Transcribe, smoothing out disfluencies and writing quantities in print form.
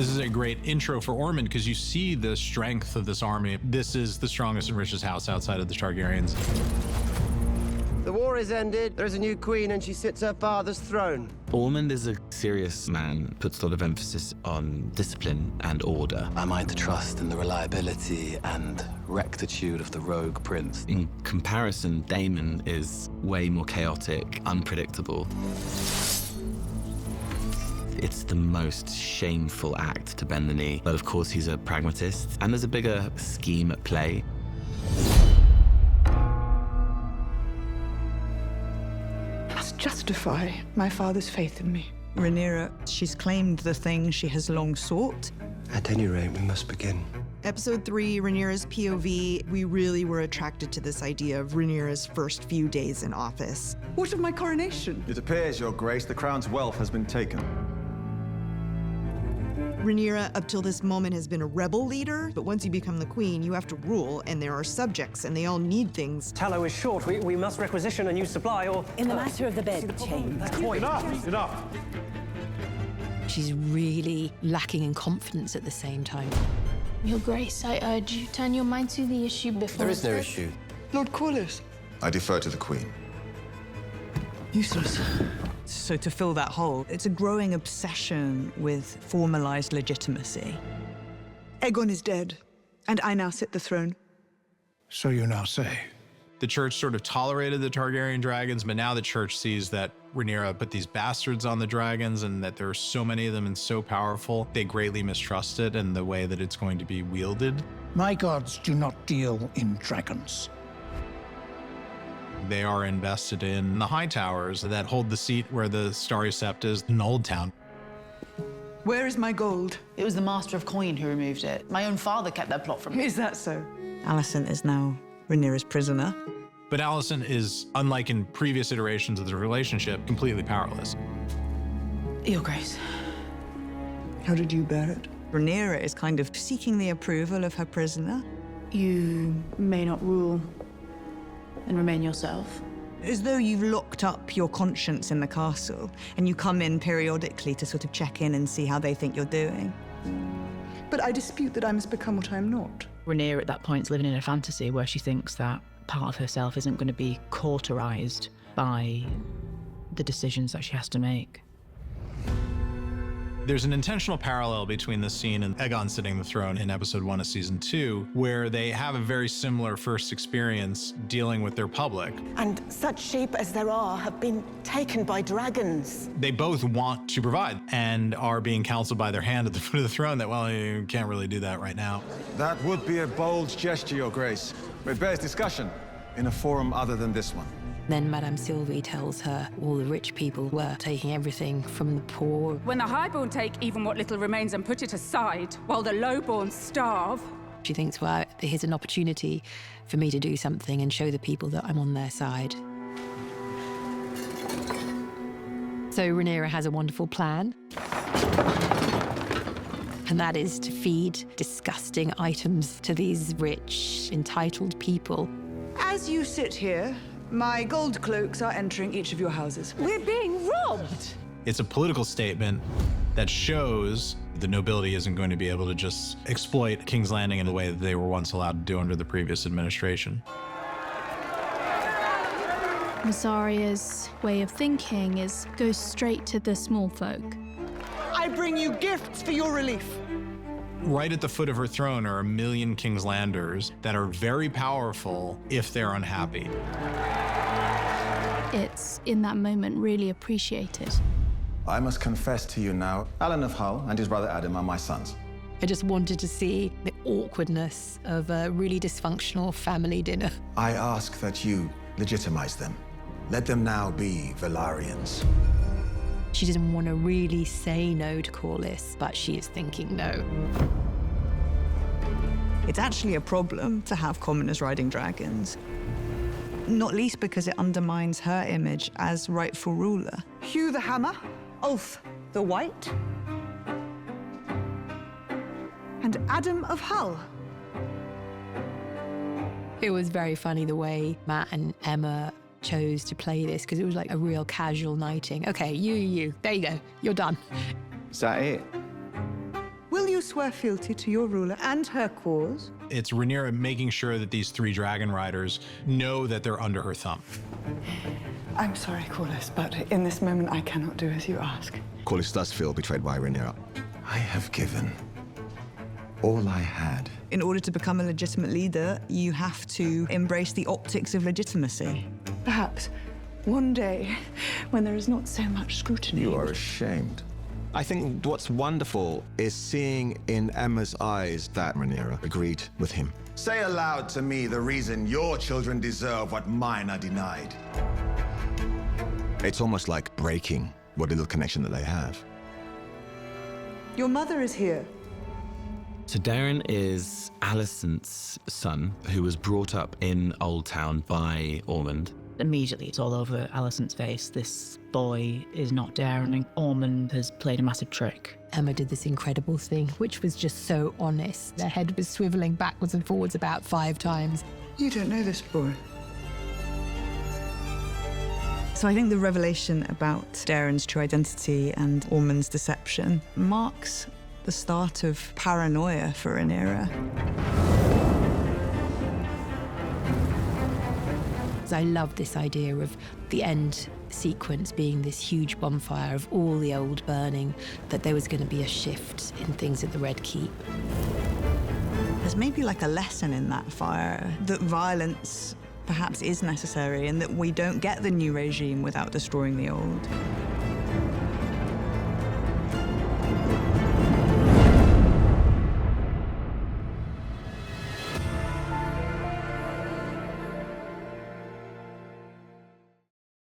This is a great intro for Ormond because you see the strength of this army. This is the strongest and richest house outside of the Targaryens. The war is ended, there is a new queen, and she sits her father's throne. Ormond is a serious man, puts a lot of emphasis on discipline and order. Am I to trust in the reliability and rectitude of the rogue prince? In comparison, Daemon is way more chaotic, unpredictable. It's the most shameful act to bend the knee. But of course, he's a pragmatist, and there's a bigger scheme at play. Justify my father's faith in me. Rhaenyra, she's claimed the thing she has long sought. At any rate, we must begin. Episode 3, Rhaenyra's POV, we really were attracted to this idea of Rhaenyra's first few days in office. What of my coronation? It appears, Your Grace, the crown's wealth has been taken. Rhaenyra, up till this moment, has been a rebel leader, but once you become the queen, you have to rule, and there are subjects, and they all need things. Tallow is short. We must requisition a new supply, or... In the matter of the bedchamber. Enough! She's really lacking in confidence at the same time. Your Grace, I urge you, turn your mind to the issue before... There is no issue. Lord Corlys. I defer to the Queen. Useless. So to fill that hole, it's a growing obsession with formalized legitimacy. Aegon is dead, and I now sit the throne. So you now say. The church sort of tolerated the Targaryen dragons, but now the church sees that Rhaenyra put these bastards on the dragons and that there are so many of them and so powerful. They greatly mistrust it and the way that it's going to be wielded. My gods do not deal in dragons. They are invested in the high towers that hold the seat where the Starry Sept is in Old Town. Where is my gold? It was the Master of Coin who removed it. My own father kept that plot from me. Is that so? Alicent is now Rhaenyra's prisoner. But Alicent is, unlike in previous iterations of the relationship, completely powerless. Your Grace. How did you bear it? Rhaenyra is kind of seeking the approval of her prisoner. You may not rule and remain yourself. As though you've locked up your conscience in the castle, and you come in periodically to sort of check in and see how they think you're doing. But I dispute that I must become what I am not. Rhaenyra at that point is living in a fantasy where she thinks that part of herself isn't going to be cauterized by the decisions that she has to make. There's an intentional parallel between this scene and Aegon sitting the throne in episode 1 of season 2, where they have a very similar first experience dealing with their public. And such sheep as there are have been taken by dragons. They both want to provide and are being counseled by their hand at the foot of the throne that, well, you can't really do that right now. That would be a bold gesture, Your Grace. It bears discussion in a forum other than this one. Then Madame Sylvie tells her all the rich people were taking everything from the poor. When the highborn take even what little remains and put it aside, while the lowborn starve. She thinks, well, here's an opportunity for me to do something and show the people that I'm on their side. So Rhaenyra has a wonderful plan. And that is to feed disgusting items to these rich, entitled people. As you sit here, my gold cloaks are entering each of your houses. We're being robbed! It's a political statement that shows the nobility isn't going to be able to just exploit King's Landing in the way that they were once allowed to do under the previous administration. Mysaria's way of thinking is go straight to the small folk. I bring you gifts for your relief. Right at the foot of her throne are a million King's Landers that are very powerful if they're unhappy. It's, in that moment, really appreciated. I must confess to you now, Alan of Hull and his brother Adam are my sons. I just wanted to see the awkwardness of a really dysfunctional family dinner. I ask that you legitimize them. Let them now be Velaryons. She doesn't want to really say no to Corlys, but she is thinking no. It's actually a problem to have commoners riding dragons. Not least because it undermines her image as rightful ruler. Hugh the Hammer, Ulf the White, and Adam of Hull. It was very funny the way Matt and Emma chose to play this, because it was like a real casual knighting. Okay, you, there you go, you're done. Is that it? Will swear fealty to your ruler and her cause? It's Rhaenyra making sure that these 3 dragon riders know that they're under her thumb. I'm sorry, Corlys, but in this moment I cannot do as you ask. Corlys does feel betrayed by Rhaenyra. I have given all I had. In order to become a legitimate leader, you have to embrace the optics of legitimacy. Perhaps one day, when there is not so much scrutiny. You are ashamed. I think what's wonderful is seeing in Emma's eyes that Rhaenyra agreed with him. Say aloud to me the reason your children deserve what mine are denied. It's almost like breaking what little connection that they have. Your mother is here. So Daeron is Alicent's son, who was brought up in Old Town by Ormond. Immediately, it's all over Alicent's face. This boy is not Daeron, and Ormond has played a massive trick. Emma did this incredible thing, which was just so honest. Their head was swiveling backwards and forwards about 5 times. You don't know this boy. So I think the revelation about Daeron's true identity and Ormond's deception marks the start of paranoia for Rhaenyra. I love this idea of the end sequence being this huge bonfire of all the old burning, that there was going to be a shift in things at the Red Keep. There's maybe like a lesson in that fire, that violence perhaps is necessary and that we don't get the new regime without destroying the old.